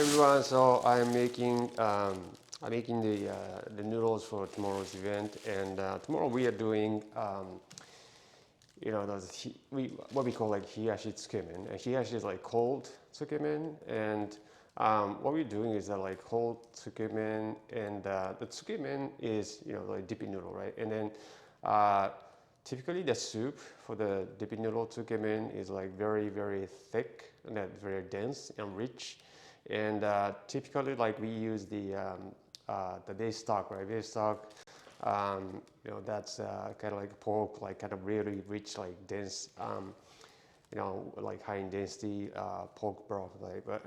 Everyone, so I'm making the noodles for tomorrow's event, and tomorrow we are doing what we call like hiyashi tsukemen. And hiyashi is like cold tsukemen, and what we're doing is that like cold tsukemen, and the tsukemen is like dipping noodle, right? And then uh, typically the soup for the dipping noodle tsukemen is like very thick and that very dense and rich. And typically, like we use the base stock, right? Base stock, that's kind of like pork, like kind of really rich, like dense, like high in density pork broth, like. But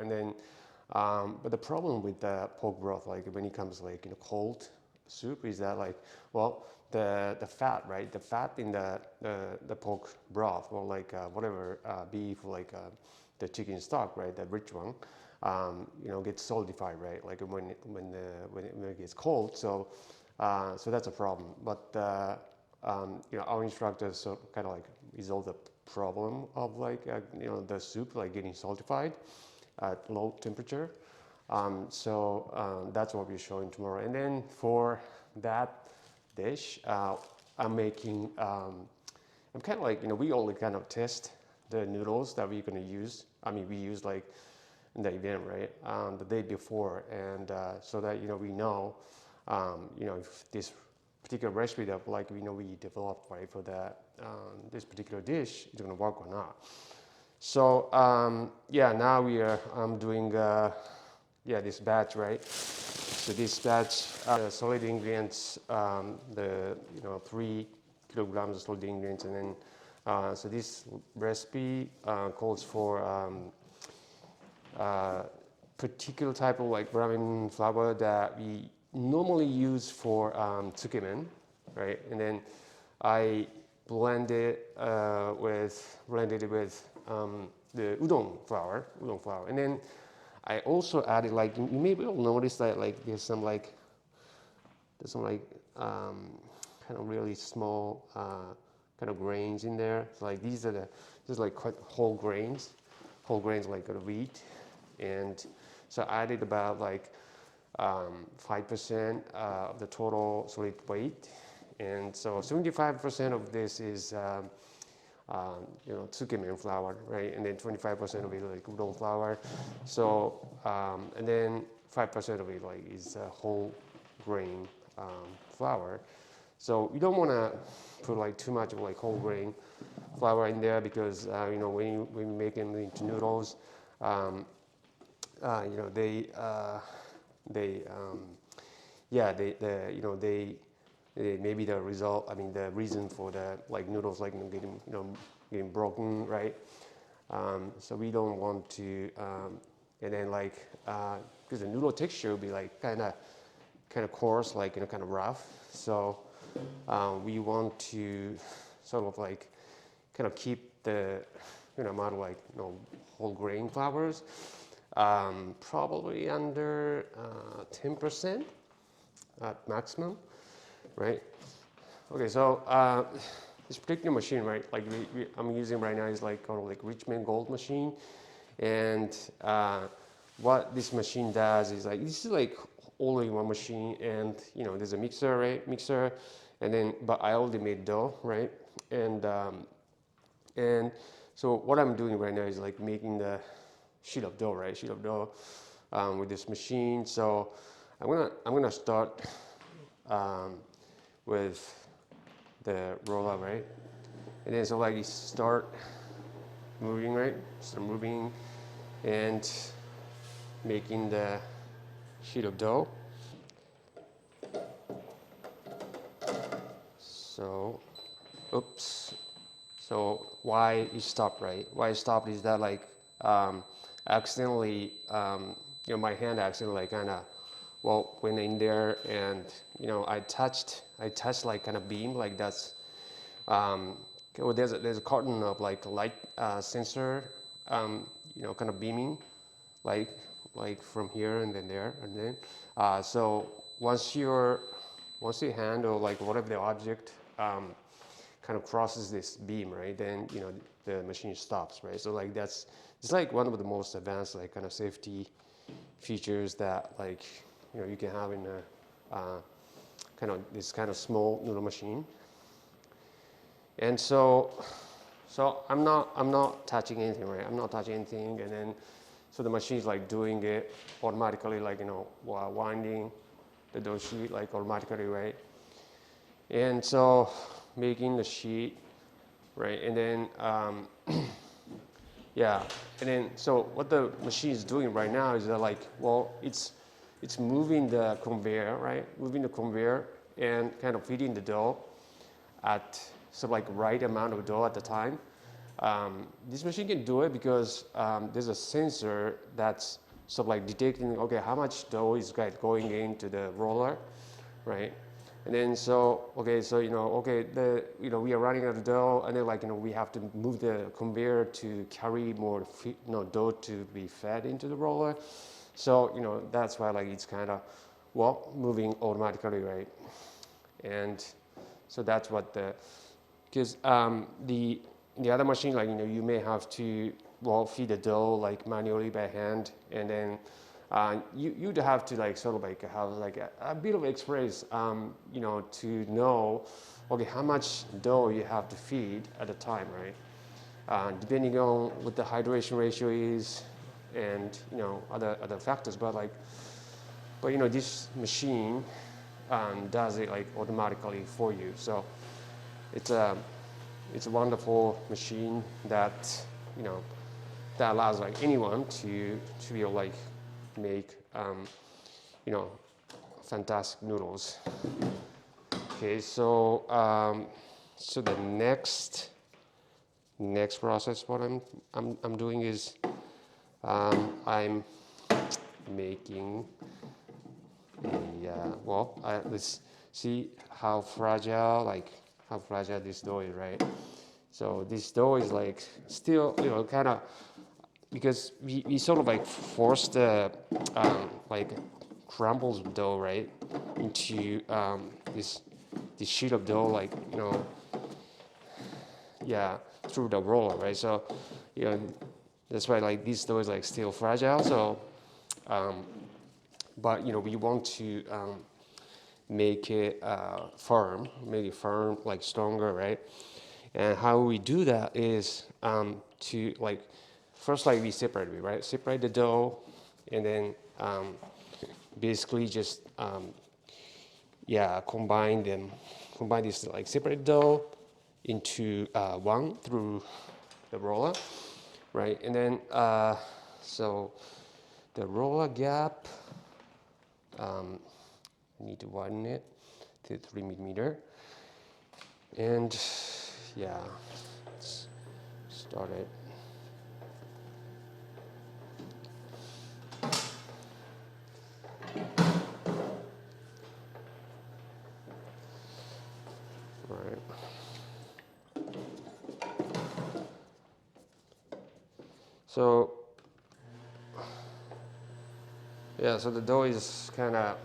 the problem with the pork broth, like when it comes like in a cold soup, is that like, well, the fat, right? The fat in the pork broth, or like whatever beef, like the chicken stock, right? The rich one. Gets solidified, right? Like when it gets cold. So that's a problem. But our instructors so kind of like resolve the problem of like the soup like getting solidified at low temperature. That's what we're showing tomorrow. And then for that dish, I'm making. I'm kind of like we only kind of test the noodles that we're gonna use. I mean, we use like in the event, right? The day before, and so that we know, if this particular recipe that like we developed right for that this particular dish is gonna work or not. So yeah, now I'm doing this batch, right? So this batch, solid ingredients, the 3 kilograms of solid ingredients, and then so this recipe calls for particular type of like ramen flour that we normally use for Tsukkemen, right? And then I blended it with the udon flour, and then I also added like you may be able to notice that like there's some kind of really small kind of grains in there. So like these are like quite whole grains like wheat. And so I added about like 5% of the total solid weight, and so 75% of this is Tsukkemen flour, right? And then 25% of it like udon flour. So and then 5% of it like is whole grain flour. So you don't want to put like too much of like whole grain flour in there because when you make them into noodles. They maybe the result. I mean, the reason for the like noodles like getting broken, right? So we don't want to, and then like because the noodle texture will be like kind of coarse, like kind of rough. So we want to sort of like kind of keep the amount of like whole grain flours. Probably under 10% at maximum, right? Okay, so this particular machine, right, like I'm using right now is like called like Richmond Gold machine, and what this machine does is like this is like all in one machine, and there's a mixer, right? And then but I already made dough, right? And so what I'm doing right now is like making the sheet of dough, right? Sheet of dough with this machine. So I'm gonna start with the roller, right? And then so like you start moving, right? Start moving and making the sheet of dough. So, oops. So why you stopped, right? Why I stopped is that like accidentally, my hand accidentally kind of went in there, and I touched like kind of beam like that's well, there's a carton of like light sensor, kind of beaming like from here and then there and then. So once your hand or like whatever the object kind of crosses this beam, right? Then the machine stops, right? So like it's like one of the most advanced like kind of safety features that like you can have in a this kind of small noodle machine. And so I'm not touching anything, right? I'm not touching anything, and then so the machine is like doing it automatically, like while winding the dough sheet like automatically, right? And so making the sheet, right? And then yeah, and then so what the machine is doing right now is that like, well, it's moving the conveyor, right? Moving the conveyor and kind of feeding the dough at some like right amount of dough at the time. This machine can do it because there's a sensor that's sort of like detecting, okay, how much dough is going into the roller, right? And then so, okay, so okay, we are running out of dough, and then like we have to move the conveyor to carry more dough to be fed into the roller. So that's why like it's kind of moving automatically, right? And so that's what because the other machine, like you may have to feed the dough like manually by hand, and then you'd have to like sort of like have like a bit of experience, to know, okay, how much dough you have to feed at a time, right? Depending on what the hydration ratio is, and other factors, but this machine does it like automatically for you. So it's a wonderful machine that that allows like anyone to be able like make fantastic noodles. Okay, so so the next process what I'm doing is I'm making let's see how fragile this dough is, right? So this dough is like still kind of, because we sort of like force the like crumbles dough, right, into this sheet of dough, like through the roller, right? So that's why like this dough is like still fragile. So but we want to make it firm, like stronger, right? And how we do that is to like first like we separate it, right? Separate the dough, and then basically just combine this like separate dough into one through the roller, right? And then so the roller gap, I need to widen it to 3 millimeter, and let's start it. Right. So so the dough is kind of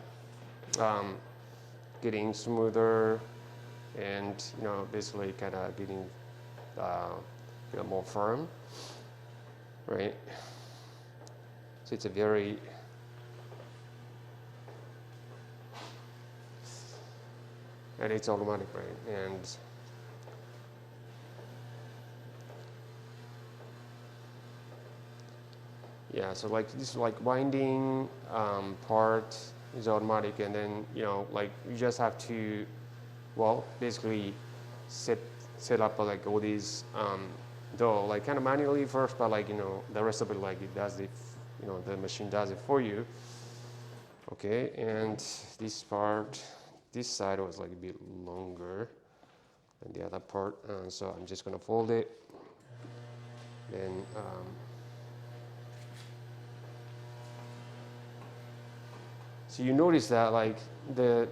getting smoother, and basically kind of getting more firm, right? So it's a very and it's automatic, right? And so like this like winding part is automatic, and then like you just have to basically set up like all these dough like kind of manually first, but like the rest of it like it does it, the machine does it for you. Okay, and this side was like a bit longer than the other part, so I'm just gonna fold it. Then so you notice that like the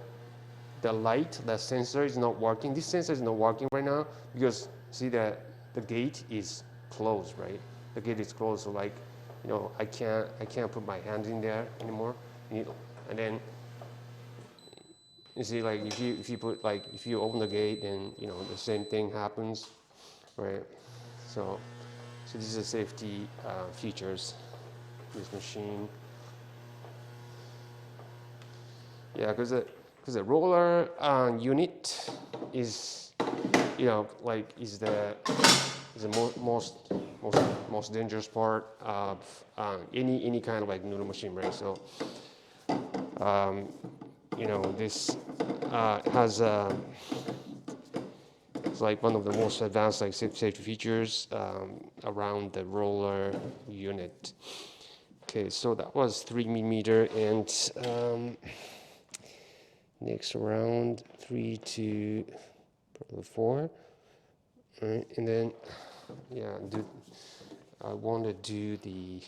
light, the sensor is not working. This sensor is not working right now because see the gate is closed, right? The gate is closed, so like I can't put my hand in there anymore. And then you see like if you open the gate, then the same thing happens, right? So this is a safety features, this machine. Yeah, because the roller unit is, like is the most dangerous part of any kind of like noodle machine, right? So this has it's like one of the most advanced like safety features around the roller unit. Okay, so that was 3 mm, and next round 3 to probably 4. All right, and then yeah, I want to do the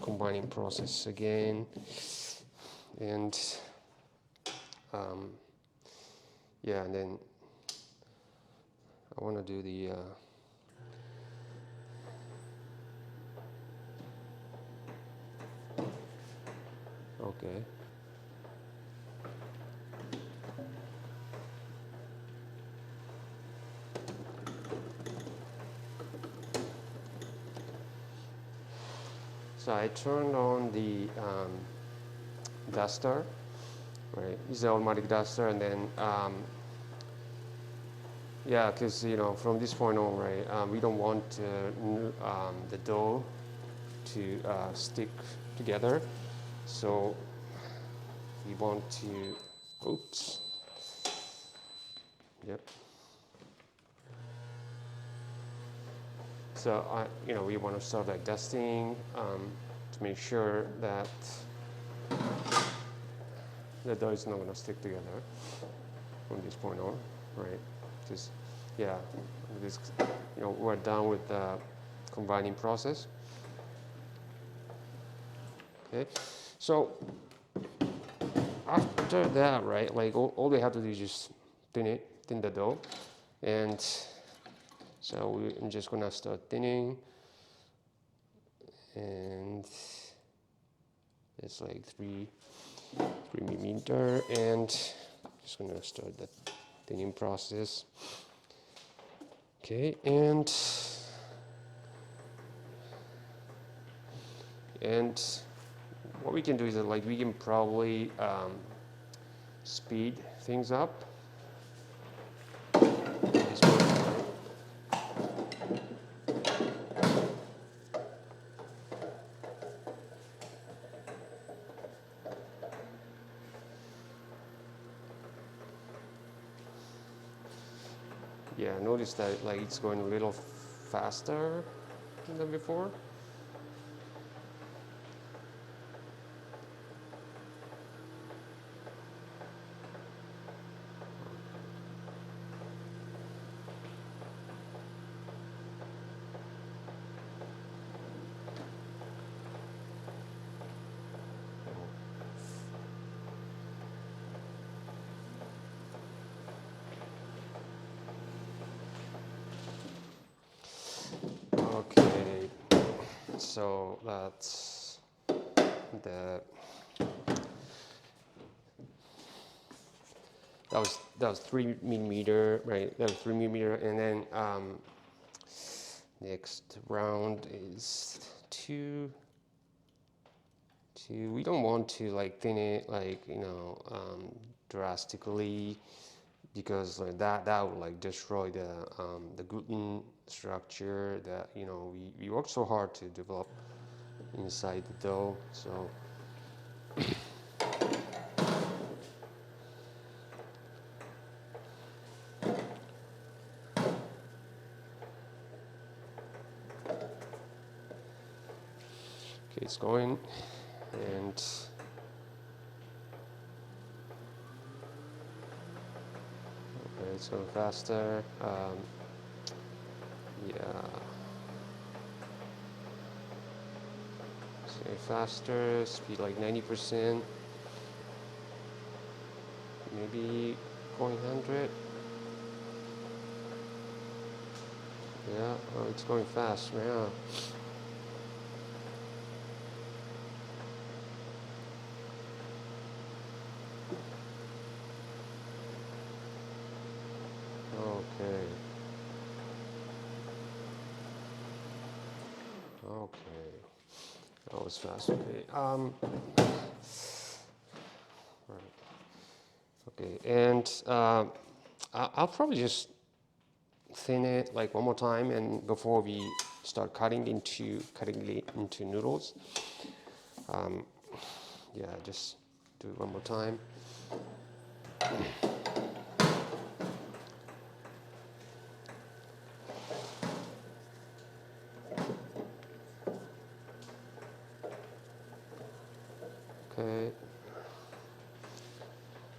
combining process again, and yeah, and then I want to do the okay. So I turned on the duster, right? It's the automatic duster, and then yeah, because from this point on, right, we don't want the dough to stick together, so we want to, oops, yep. So we want to start like dusting to make sure that the dough is not going to stick together from this point on, right? Just yeah, this we're done with the combining process. Okay, so after that, right, like all they have to do is just thin the dough, and so I'm just gonna start thinning, and it's like 3 mm, and just gonna start the thinning process. Okay, and what we can do is that, like, we can probably speed things up. Yeah, notice that like it's going a little faster than before. Okay, so that's the that was 3 mm, right? That was 3 mm, and then next round is two. We don't want to like thin it like drastically, because like that would like destroy the gluten structure that we worked so hard to develop inside the dough. So okay, it's going, and okay, it's going faster. Yeah, it's going faster. Speed like 90%. Maybe going 100. Yeah, oh, it's going fast. Yeah. Okay. Okay. That was fast. Okay. Right. Okay, and I'll probably just thin it like one more time, and before we start cutting it into noodles. Yeah, just do it one more time. Okay,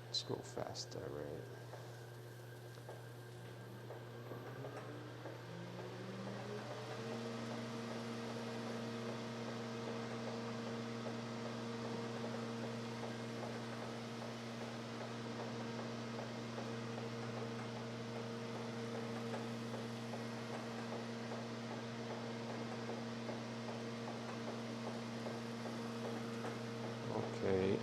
let's go faster, right? Okay.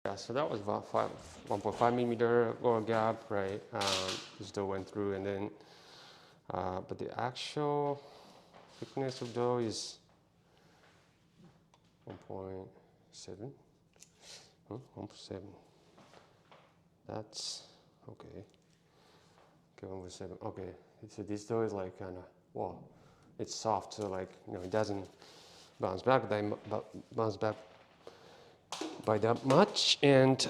Yeah, so that was about 1.5 millimeter lower gap, right? This dough went through, and then, but the actual thickness of dough is 1.7. 1.7. That's okay. Okay, 1.7. Okay, so this dough is like kind of, well, it's soft, so like, it doesn't bounce back by that much. And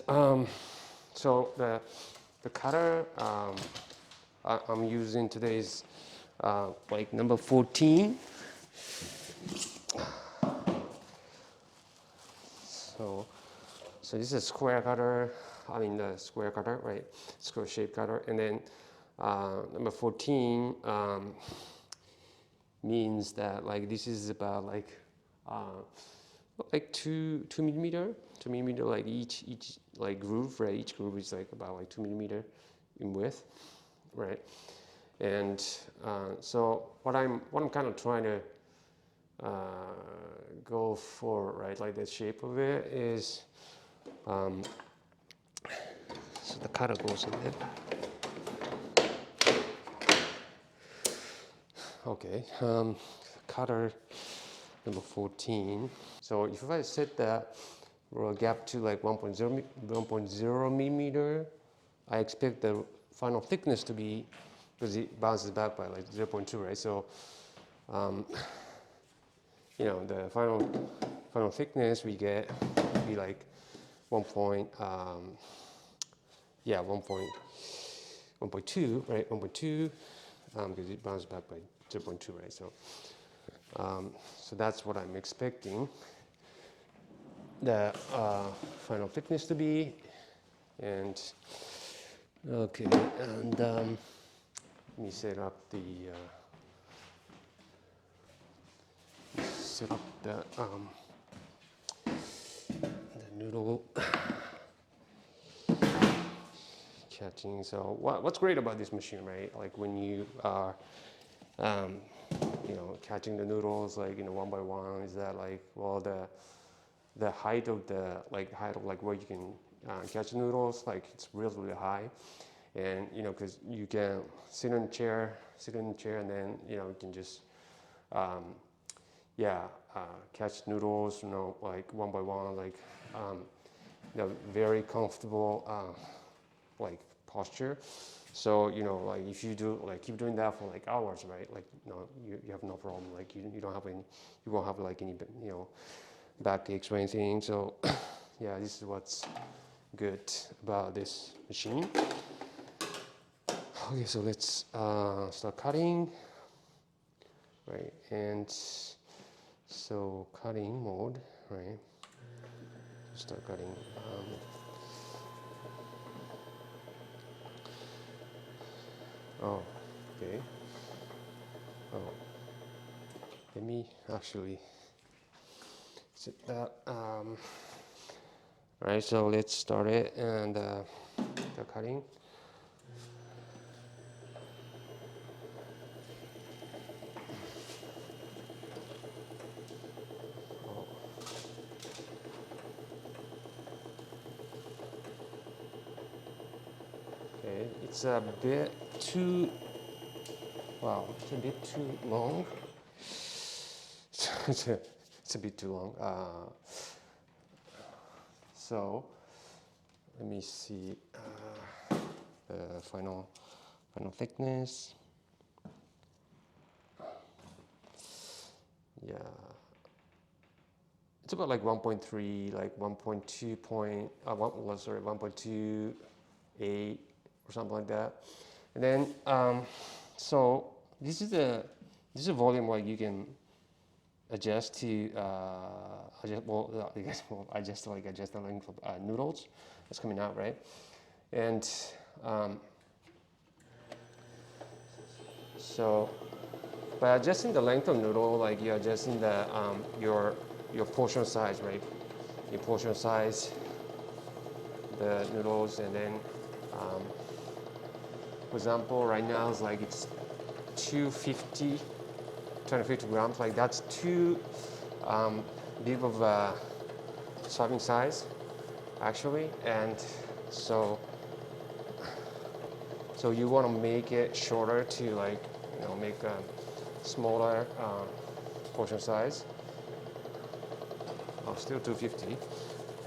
so the cutter I'm using today is like number 14. So this is a square cutter. I mean the square cutter, right? Square shape cutter, and then number 14 means that like this is about like two millimeter, 2 millimeter, like each like groove, right? Each groove is like about like 2 millimeter in width, right? And so what I'm kind of trying to go for, right? Like the shape of it is, so the cutter goes in there. Okay, cutter number 14. So if I set that gap to like 1.0 millimeter, I expect the final thickness to be, because it bounces back by like 0.2, right? So, the final thickness we get would be like 1 point, 1.2, right? 1.2, because it bounces back by 0.2, right? So, so that's what I'm expecting the final thickness to be. And okay, and let me set up the noodle catching. So what's great about this machine, right? Like when you are catching the noodles like one by one, is that like, well, the height of where you can catch the noodles, like it's really high. And because you can sit in a chair, and then you can just catch noodles, like one by one, like very comfortable like posture. So like if you do like keep doing that for like hours, right? Like you have no problem. Like you don't have any, you won't have like any back aches or anything. So yeah, this is what's good about this machine. Okay, so let's start cutting, right? And so cutting mode, right? Start cutting. Oh, okay. Oh, let me actually set that. Right, so let's start it and the cutting. Oh. Okay, it's a bit too, wow, it's a bit too long. It's a bit too long. So let me see the final thickness. Yeah, it's about like 1.3, like 1.2 point, sorry, 1.28 or something like that. And then so this is a volume like you can adjust to adjust the length of noodles that's coming out, right? And so by adjusting the length of noodle, like you're adjusting the your portion size, right? Your portion size, the noodles, and then for example, right now it's like it's 250 grams, like that's too big of a serving size actually, and so you want to make it shorter to like make a smaller portion size. Oh, still 250.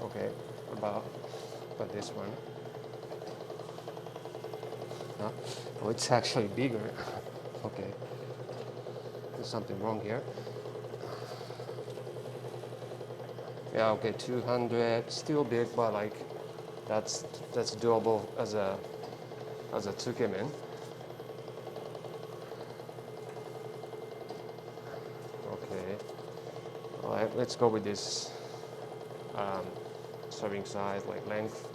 Okay, about this one. No? Oh, it's actually bigger. Okay, there's something wrong here. Yeah, okay, 200, still big, but like that's doable as a Tsukeimen. Okay, all right, let's go with this serving size, like length.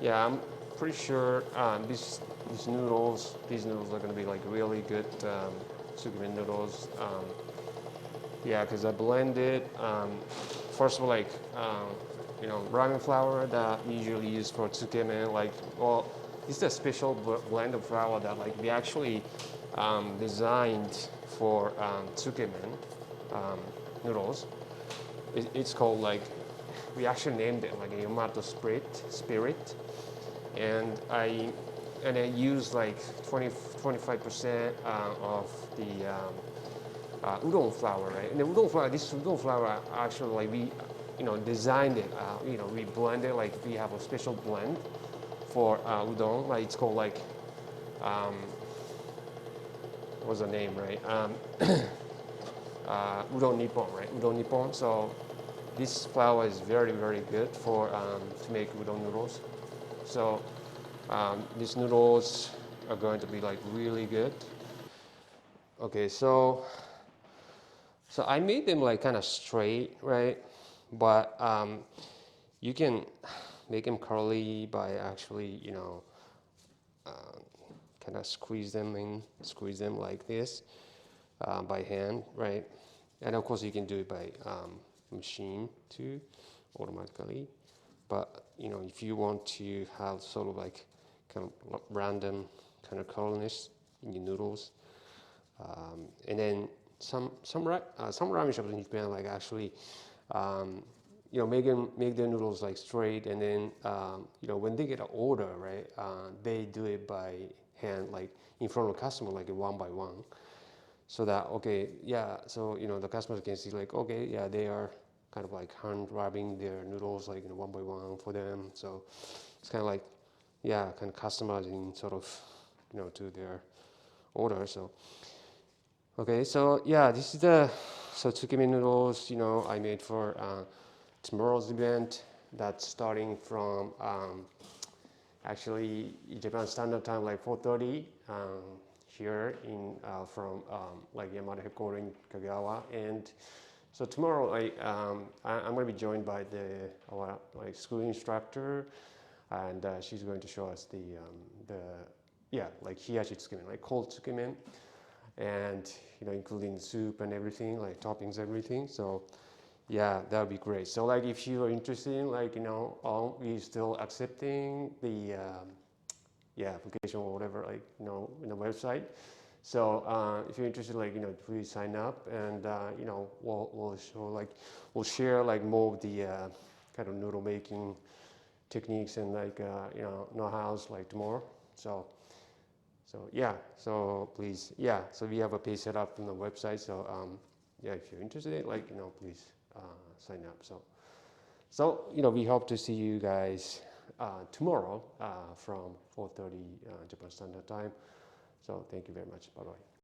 Yeah, I'm pretty sure these noodles are going to be like really good Tsukeimen noodles. Yeah, because I blended first of all, like ramen flour that we usually use for Tsukeimen. Like, well, it's a special blend of flour that like we actually designed for Tsukeimen noodles. It's called like, we actually named it like a Yamato spirit, and I used like 25% of the udon flour, right? And the udon flour, this udon flour actually like we designed it, we blended, like we have a special blend for udon, like it's called like what's the name, right? Udon Nippon, right? Udon Nippon. So this flour is very good for to make udon noodles. So these noodles are going to be like really good. Okay, so I made them like kind of straight, right? But you can make them curly by actually kind of squeeze them like this by hand, right? And of course you can do it by machine too, automatically. But if you want to have sort of like kind of random kind of colorness in your noodles, and then some ramen shops in Japan like actually make their noodles like straight, and then when they get an order, right, they do it by hand, like in front of the customer, like one by one, so that so the customers can see like they are kind of like hand rubbing their noodles like one by one for them. So it's kind of like kind of customizing sort of to their order. So so this is the Tsukeme noodles I made for tomorrow's event. That's starting from actually Japan Standard Time like 4:30 here in from like Yamada headquarters in Kagawa. And so tomorrow I'm going to be joined by our like school instructor, and she's going to show us the like hiyashi tsukemen, like cold tsukemen, and including the soup and everything, like toppings, everything. So yeah, that would be great. So like if you are interested in like we still accepting the application or whatever, like in the website. So if you're interested, like please sign up, and we'll share like more of the kind of noodle making techniques and like know-hows like tomorrow. So yeah, so please, yeah, so we have a page set up on the website. So yeah, if you're interested, like please sign up. So we hope to see you guys tomorrow from 4:30 Japan Standard Time. So thank you very much. Bye bye.